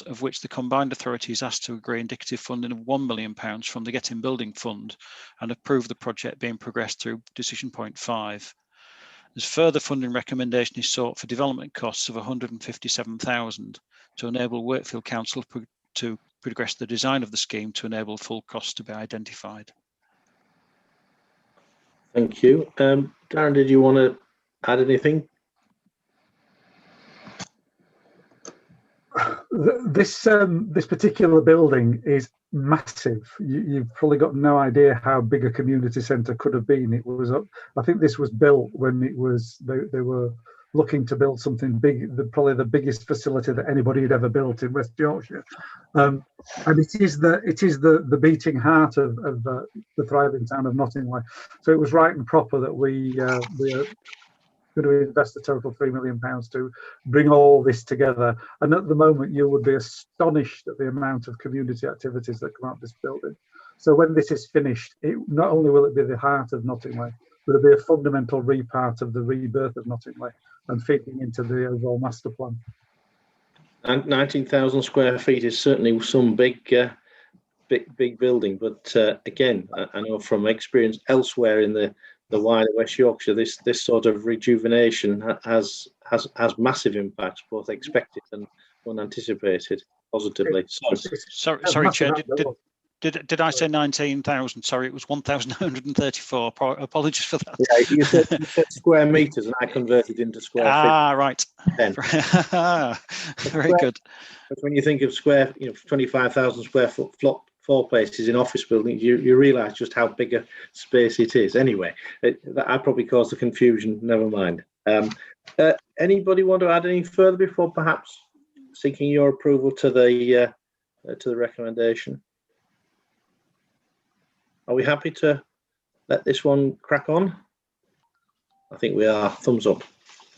of which the combined authority is asked to agree indicative funding of £1 million from the Getting Building Fund and approve the project being progressed through decision point 5. There's further funding recommendation is sought for development costs of £157,000 to enable Wakefield Council to progress the design of the scheme to enable full costs to be identified. Thank you. Darren, did you want to add anything? This particular building is massive. You've probably got no idea how big a community centre could have been. It was, I think, this was built when it was they were looking to build something big, probably the biggest facility that anybody had ever built in West Yorkshire, and it is the beating heart of the thriving town of Nottingley. So it was right and proper that we are going to invest a total £3 million to bring all this together. And at the moment, you would be astonished at the amount of community activities that come out of this building. So when this is finished, not only will it be the heart of Nottingley, but it'll be a fundamental repart of the rebirth of Nottingley and feeding into the overall master plan. And 19,000 square feet is certainly some big building. But again, I know from experience elsewhere in the wider West Yorkshire, this sort of rejuvenation has massive impacts, both expected and unanticipated, positively. Sorry, Chair. Did I say 19,000? Sorry, it was 1,934. Apologies for that. Yeah, you said square metres, and I converted into square feet. Ah, right. Very good. But when you think of 25,000 square foot floor places in office buildings, you realise just how big a space it is. Anyway, that probably caused the confusion. Never mind. Anybody want to add any further before perhaps seeking your approval to the recommendation? Are we happy to let this one crack on? I think we are. Thumbs up.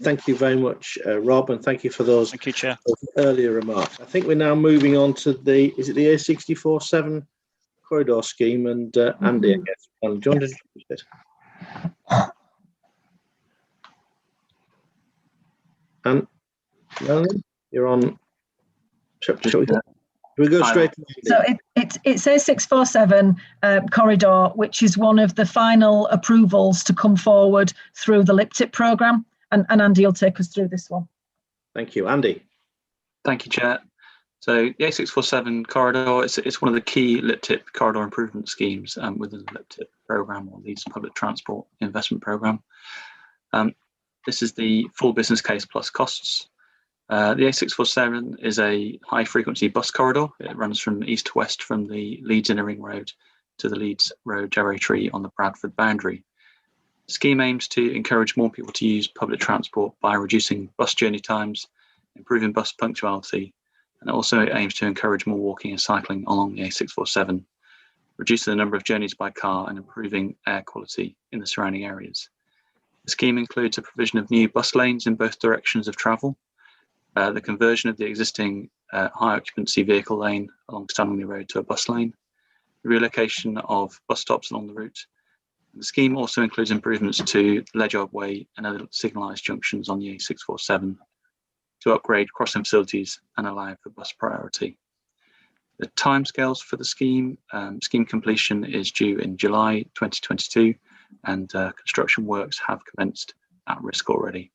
Thank you very much, Rob, and thank you for those, thank you, Chair, earlier remarks. I think we're now moving on to is it the A64-7 corridor scheme? And Andy, I guess. Do you want to introduce it? And Melanie, you're on. We'll go straight to Andy. So it's A647 corridor, which is one of the final approvals to come forward through the LIPTIP programme. And Andy will take us through this one. Thank you. Andy. Thank you, Chair. So the A647 corridor, it's one of the key LIPTIP corridor improvement schemes within the LIPTIP programme, or Leeds Public Transport Investment Programme. This is the full business case plus costs. The A647 is a high-frequency bus corridor. It runs from east to west from the Leeds Inner Ring Road to the Leeds Road Jarrow Tree on the Bradford boundary. The scheme aims to encourage more people to use public transport by reducing bus journey times, improving bus punctuality, and it also aims to encourage more walking and cycling along the A647, reducing the number of journeys by car and improving air quality in the surrounding areas. The scheme includes a provision of new bus lanes in both directions of travel, the conversion of the existing high occupancy vehicle lane along Stanley Road to a bus lane, the relocation of bus stops along the route. The scheme also includes improvements to Ledyard Way and other signalised junctions on the A647 to upgrade crossing facilities and allow for bus priority. The timescales for the scheme completion is due in July 2022, and construction works have commenced at risk already.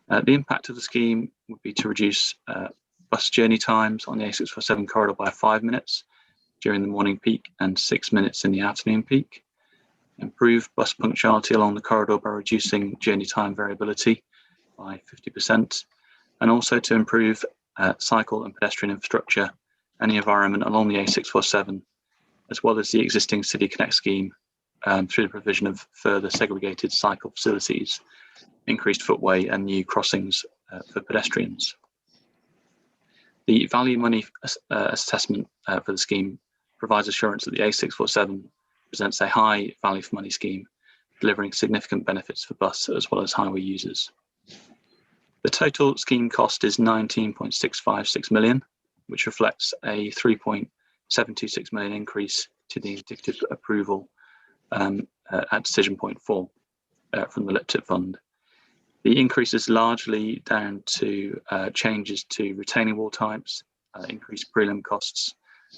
The impact of the scheme would be to reduce bus journey times on the A647 corridor by 5 minutes during the morning peak and 6 minutes in the afternoon peak, improve bus punctuality along the corridor by reducing journey time variability by 50%, and also to improve cycle and pedestrian infrastructure and the environment along the A647, as well as the existing City Connect scheme through the provision of further segregated cycle facilities, increased footway and new crossings for pedestrians. The value money assessment for the scheme provides assurance that the A647 presents a high value for money scheme, delivering significant benefits for bus as well as highway users. The total scheme cost is 19.656 million, which reflects a 3.726 million increase to the indicative approval at decision point 4 from the LIPTIP fund. The increase is largely down to changes to retaining wall types, increased prelim costs,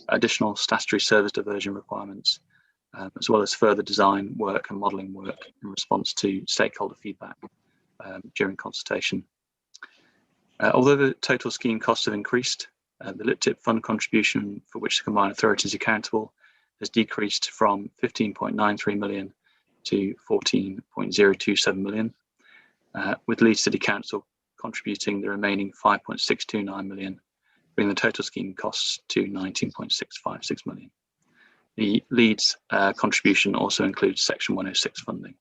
additional statutory service diversion requirements, as well as further design work and modelling work in response to stakeholder feedback during consultation. Although the total scheme costs have increased, the LIPTIP fund contribution for which the combined authority is accountable has decreased from 15.93 million to 14.027 million, with Leeds City Council contributing the remaining 5.629 million, bringing the total scheme costs to 19.656 million. The Leeds contribution also includes Section 106 funding.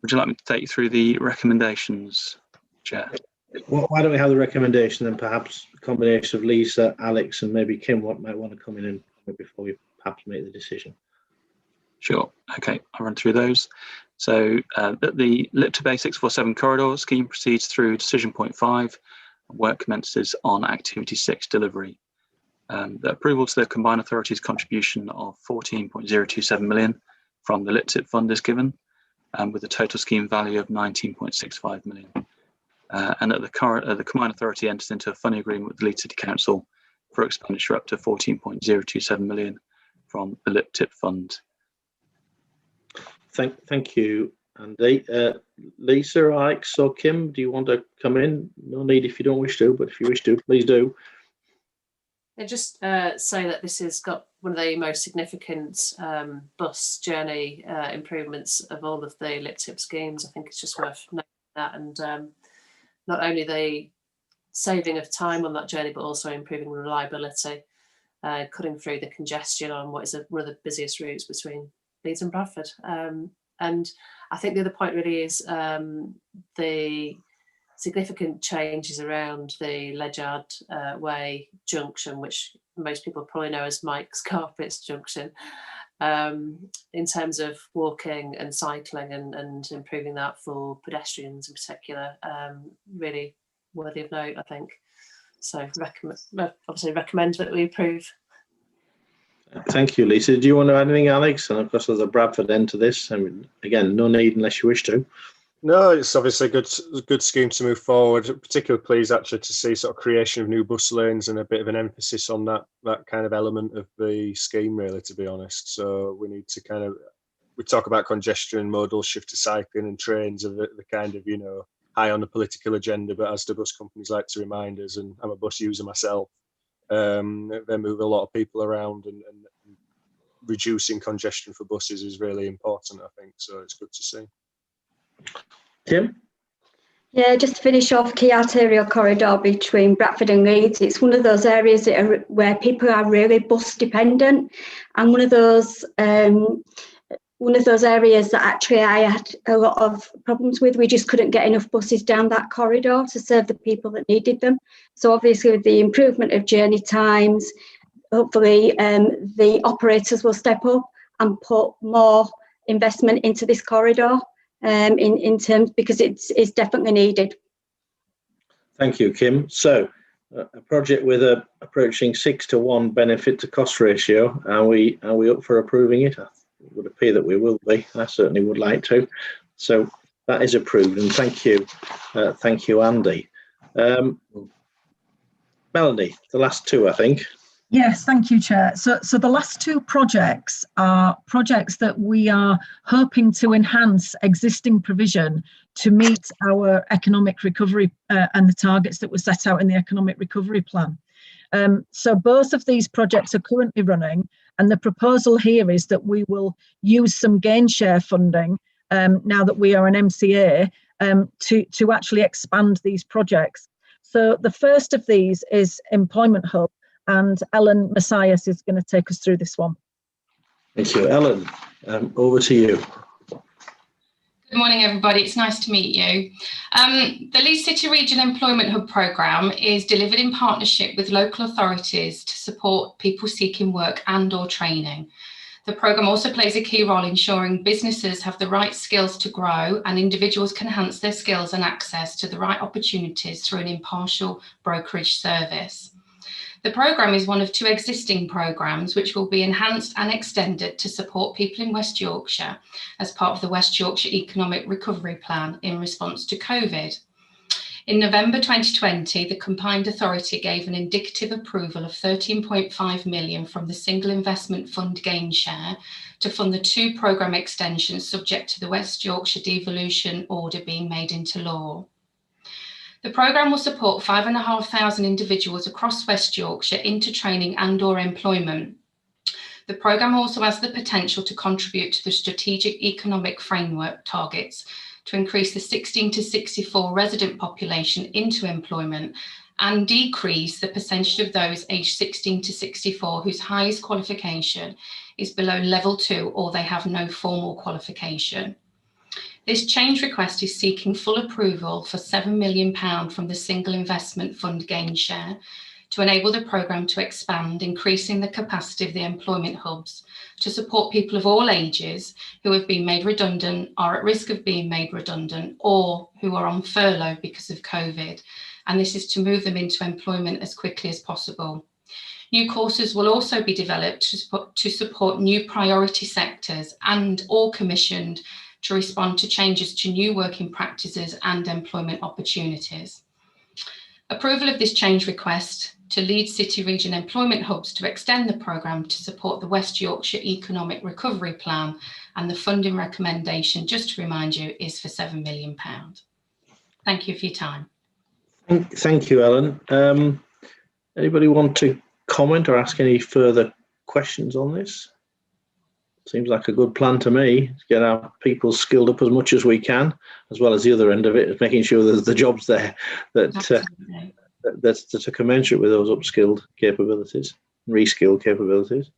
Would you like me to take you through the recommendations, Chair? Well, why don't we have the recommendation and perhaps a combination of Lisa, Alex, and maybe Kim might want to come in and before we perhaps make the decision. Sure. Okay, I'll run through those. So the LIPTIP A647 corridor scheme proceeds through decision point 5. Work commences on activity 6 delivery. The approval to the combined authority's contribution of 14.027 million from the LIPTIP fund is given, with a total scheme value of 19.65 million. And that the combined authority enters into a funding agreement with the Leeds City Council for expenditure up to 14.027 million from the LIPTIP fund. Thank you, Andy. Lisa, Alex, or Kim, do you want to come in? No need if you don't wish to, but if you wish to, please do. I just say that this has got one of the most significant bus journey improvements of all of the LIPTIP schemes. I think it's just worth noting that, and not only the saving of time on that journey, but also improving reliability, cutting through the congestion on what is one of the busiest routes between Leeds and Bradford. And I think the other point really is the significant changes around the Ledyard Way junction, which most people probably know as Mike's Carpets junction, in terms of walking and cycling and improving that for pedestrians in particular, really worthy of note, I think. So obviously recommend that we approve. Thank you, Lisa. Do you want to add anything, Alex? And of course, there's a Bradford end to this. I mean, again, no need unless you wish to. No, it's obviously a good scheme to move forward. Particularly pleased actually to see sort of creation of new bus lanes and a bit of an emphasis on that kind of element of the scheme, really, to be honest. So we need to we talk about congestion, modal shift to cycling and trains are the kind of, high on the political agenda, but as the bus companies like to remind us, and I'm a bus user myself, they move a lot of people around, and reducing congestion for buses is really important, I think. So it's good to see. Tim? Yeah, just to finish off, key arterial corridor between Bradford and Leeds. It's one of those areas where people are really bus dependent, and one of those one of those areas that actually I had a lot of problems with. We just couldn't get enough buses down that corridor to serve the people that needed them. So obviously with the improvement of journey times, hopefully the operators will step up and put more investment into this corridor in terms, because it's definitely needed. Thank you, Kim. So a project with a approaching 6-to-1 benefit to cost ratio. Are we up for approving it? It would appear that we will be. I certainly would like to. So that is approved, and thank you, Andy. Melanie, the last two, I think. Yes, thank you, Chair. So the last two projects are projects that we are hoping to enhance existing provision to meet our economic recovery and the targets that were set out in the economic recovery plan. So both of these projects are currently running, and the proposal here is that we will use some gain share funding now that we are an MCA to actually expand these projects. So the first of these is Employment Hub, and Ellen Messias is going to take us through this one. Thank you. Ellen, over to you. Good morning, everybody. It's nice to meet you. The Leeds City Region Employment Hub programme is delivered in partnership with local authorities to support people seeking work and/or training. The programme also plays a key role ensuring businesses have the right skills to grow and individuals can enhance their skills and access to the right opportunities through an impartial brokerage service. The programme is one of two existing programmes which will be enhanced and extended to support people in West Yorkshire as part of the West Yorkshire Economic Recovery Plan in response to COVID. In November 2020, the Combined Authority gave an indicative approval of 13.5 million from the Single Investment Fund Gain Share to fund the two programme extensions subject to the West Yorkshire Devolution Order being made into law. The programme will support 5,500 individuals across West Yorkshire into training and/or employment. The programme also has the potential to contribute to the strategic economic framework targets to increase the 16 to 64 resident population into employment and decrease the percentage of those aged 16 to 64 whose highest qualification is below level 2 or they have no formal qualification. This change request is seeking full approval for £7 million from the Single Investment Fund Gain Share to enable the programme to expand, increasing the capacity of the employment hubs to support people of all ages who have been made redundant, are at risk of being made redundant, or who are on furlough because of COVID. And this is to move them into employment as quickly as possible. New courses will also be developed to support new priority sectors and or commissioned to respond to changes to new working practices and employment opportunities. Approval of this change request to Leeds City Region Employment Hubs to extend the programme to support the West Yorkshire Economic Recovery Plan and the funding recommendation, just to remind you, is for £7 million. Thank you for your time. Thank you, Ellen. Anybody want to comment or ask any further questions on this? Seems like a good plan to me, to get our people skilled up as much as we can, as well as the other end of it, making sure there's the jobs there that are commensurate with those upskilled capabilities, reskilled capabilities.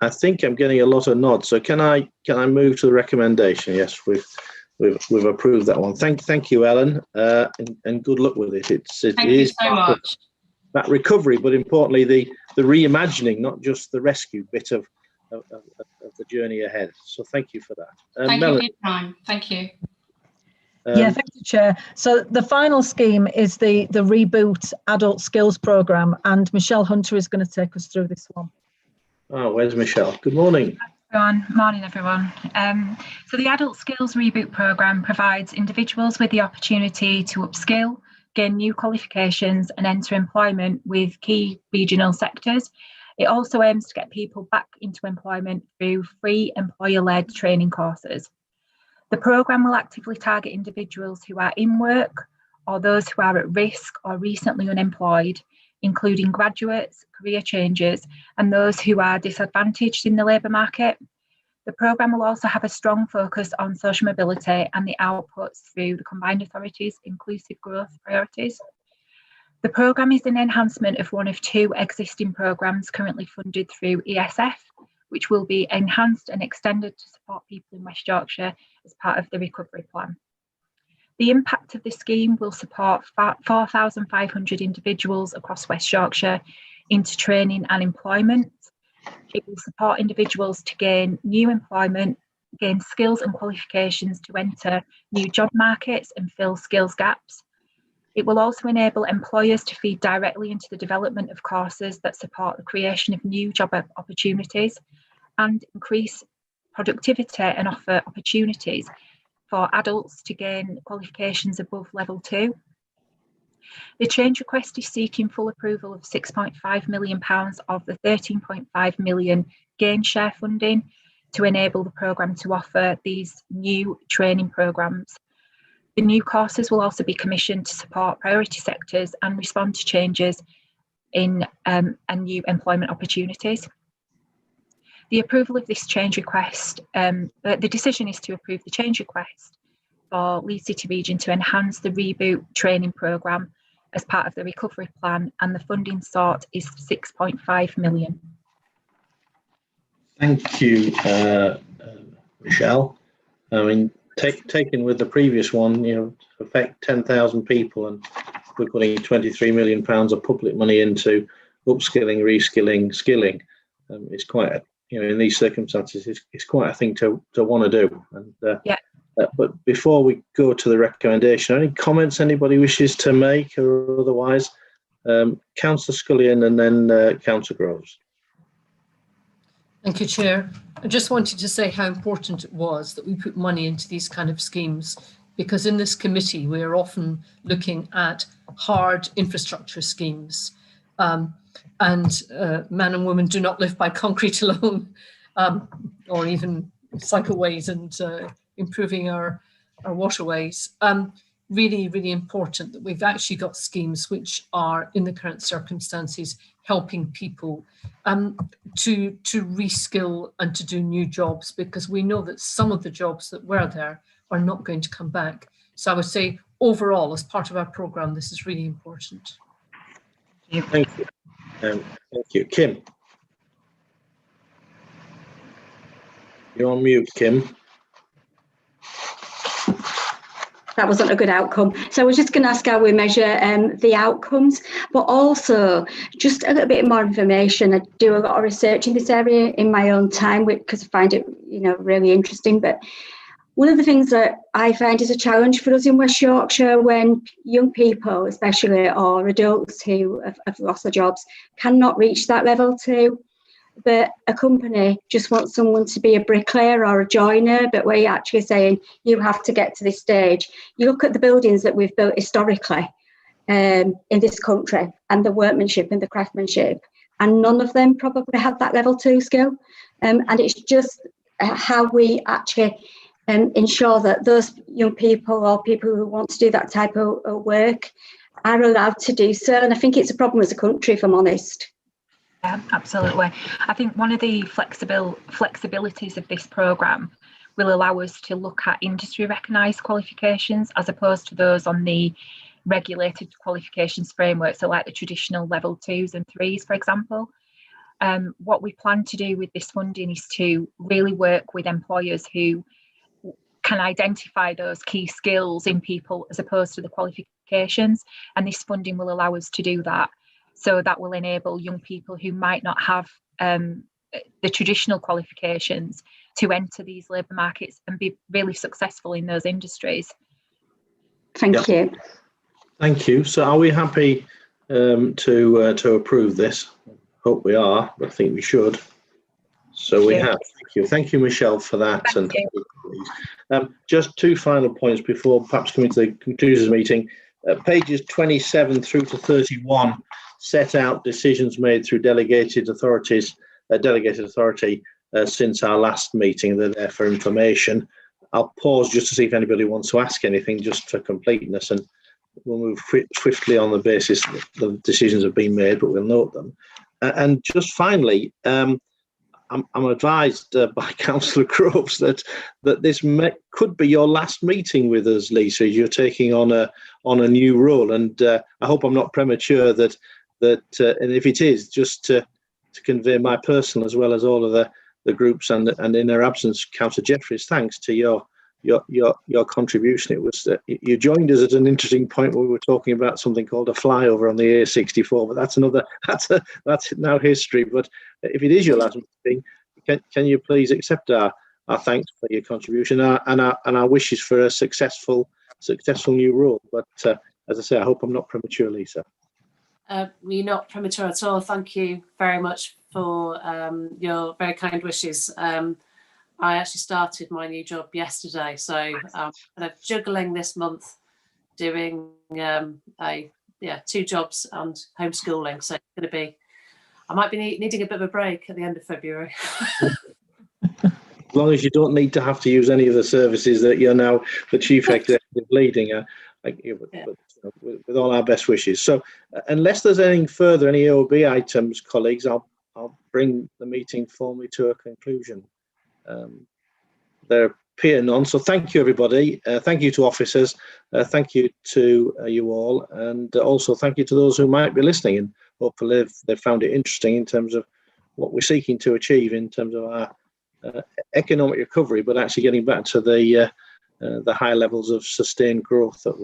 I think I'm getting a lot of nods. So can I move to the recommendation? Yes, we've approved that one. Thank you, Ellen, and good luck with it. Thank you so much. That recovery, but importantly the reimagining, not just the rescue bit of the journey ahead. So thank you for that. Thank you for your time. Thank you. Yeah, thank you, Chair. So the final scheme is the Reboot Adult Skills Programme, and Michelle Hunter is going to take us through this one. Oh, where's Michelle? Good morning. Morning, everyone. So the Adult Skills Reboot Programme provides individuals with the opportunity to upskill, gain new qualifications and enter employment with key regional sectors. It also aims to get people back into employment through free employer-led training courses. The programme will actively target individuals who are in work or those who are at risk or recently unemployed, including graduates, career changers, and those who are disadvantaged in the labour market. The programme will also have a strong focus on social mobility and the outputs through the Combined Authority's inclusive growth priorities. The programme is an enhancement of one of two existing programmes currently funded through ESF which will be enhanced and extended to support people in West Yorkshire as part of the recovery plan. The impact of this scheme will support 4,500 individuals across West Yorkshire into training and employment. It will support individuals to gain new employment, gain skills and qualifications to enter new job markets and fill skills gaps. It will also enable employers to feed directly into the development of courses that support the creation of new job opportunities and increase productivity and offer opportunities for adults to gain qualifications above level 2. The change request is seeking full approval of £6.5 million of the £13.5 million gain share funding to enable the programme to offer these new training programmes. The new courses will also be commissioned to support priority sectors and respond to changes in and new employment opportunities. The approval of this change request, the decision is to approve the change request for Leeds City Region to enhance the Reboot training programme as part of the recovery plan, and the funding sought is £6.5 million. Thank you, Michelle. I mean, taken with the previous one, affect 10,000 people, and we're putting £23 million of public money into upskilling, reskilling, skilling. It's quite a, in these circumstances, it's quite a thing to want to do. And but before we go to the recommendation, any comments anybody wishes to make or otherwise? Councillor Scullion and then Councillor Groves. Thank you, Chair. I just wanted to say how important it was that we put money into these kind of schemes, because in this committee we are often looking at hard infrastructure schemes, and men and women do not live by concrete alone, or even cycleways and improving our waterways. Really, really important that we've actually got schemes which are, in the current circumstances, helping people to reskill and to do new jobs, because we know that some of the jobs that were there are not going to come back. So I would say overall, as part of our programme, this is really important. Thank you. Thank you. Kim. You're on mute, Kim. That wasn't a good outcome. So I was just going to ask how we measure the outcomes, but also just a little bit more information. I do a lot of research in this area in my own time because I find it, really interesting. But one of the things that I find is a challenge for us in West Yorkshire when young people, especially, or adults who have lost their jobs, cannot reach that level 2. But a company just wants someone to be a bricklayer or a joiner, but we're actually saying you have to get to this stage. You look at the buildings that we've built historically in this country, and the workmanship and the craftsmanship, and none of them probably have that level 2 skill. And it's just how we actually ensure that those young people or people who want to do that type of work are allowed to do so. And I think it's a problem as a country, if I'm honest. Yeah, absolutely. I think one of the flexibilities of this programme will allow us to look at industry recognised qualifications as opposed to those on the regulated qualifications framework, so like the traditional level 2s and 3s, for example. What we plan to do with this funding is to really work with employers who can identify those key skills in people as opposed to the qualifications, and this funding will allow us to do that. So that will enable young people who might not have the traditional qualifications to enter these labour markets and be really successful in those industries. Thank you. Thank you. So are we happy to approve this? Hope we are, but I think we should. So we have. Thank you. Thank you, Michelle, for that. Thank you. Just 2 final points before perhaps coming to the conclusions meeting. Pages 27 through to 31 set out decisions made through delegated authority since our last meeting. They're there for information. I'll pause just to see if anybody wants to ask anything, just for completeness, and we'll move swiftly on the basis that the decisions have been made, but we'll note them. And just finally, I'm advised by Councillor Groves that this could be your last meeting with us, Lisa, as you're taking on a new role. And I hope I'm not premature that and if it is, just to convey my personal as well as all of the the groups, and in their absence, Councillor Jeffries, thanks to your contribution. It was you joined us at an interesting point where we were talking about something called a flyover on the A64, but that's now history. But if it is your last meeting, can you please accept our thanks for your contribution and our wishes for a successful new role. But as I say, I hope I'm not premature, Lisa. You're not premature at all. Thank you very much for your very kind wishes. I actually started my new job yesterday, so I'm kind of juggling this month, doing 2 jobs and homeschooling. So it's going to be, I might be needing a bit of a break at the end of February. As long as you don't need to have to use any of the services that you're now the chief executive leading, with all our best wishes. So, unless there's anything further, any AOB items, colleagues, I'll bring the meeting formally to a conclusion. There appear none. So, thank you, everybody. Thank you to officers. Thank you to you all, and also thank you to those who might be listening. And hopefully, they've found it interesting in terms of what we're seeking to achieve in terms of our economic recovery, but actually getting back to the high levels of sustained growth that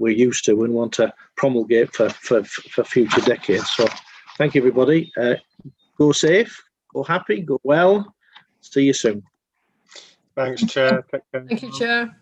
we're used to and want to promulgate for future decades. So, thank you, everybody. Go safe, go happy, go well. See you soon. Thanks, Chair. Thank you, Chair.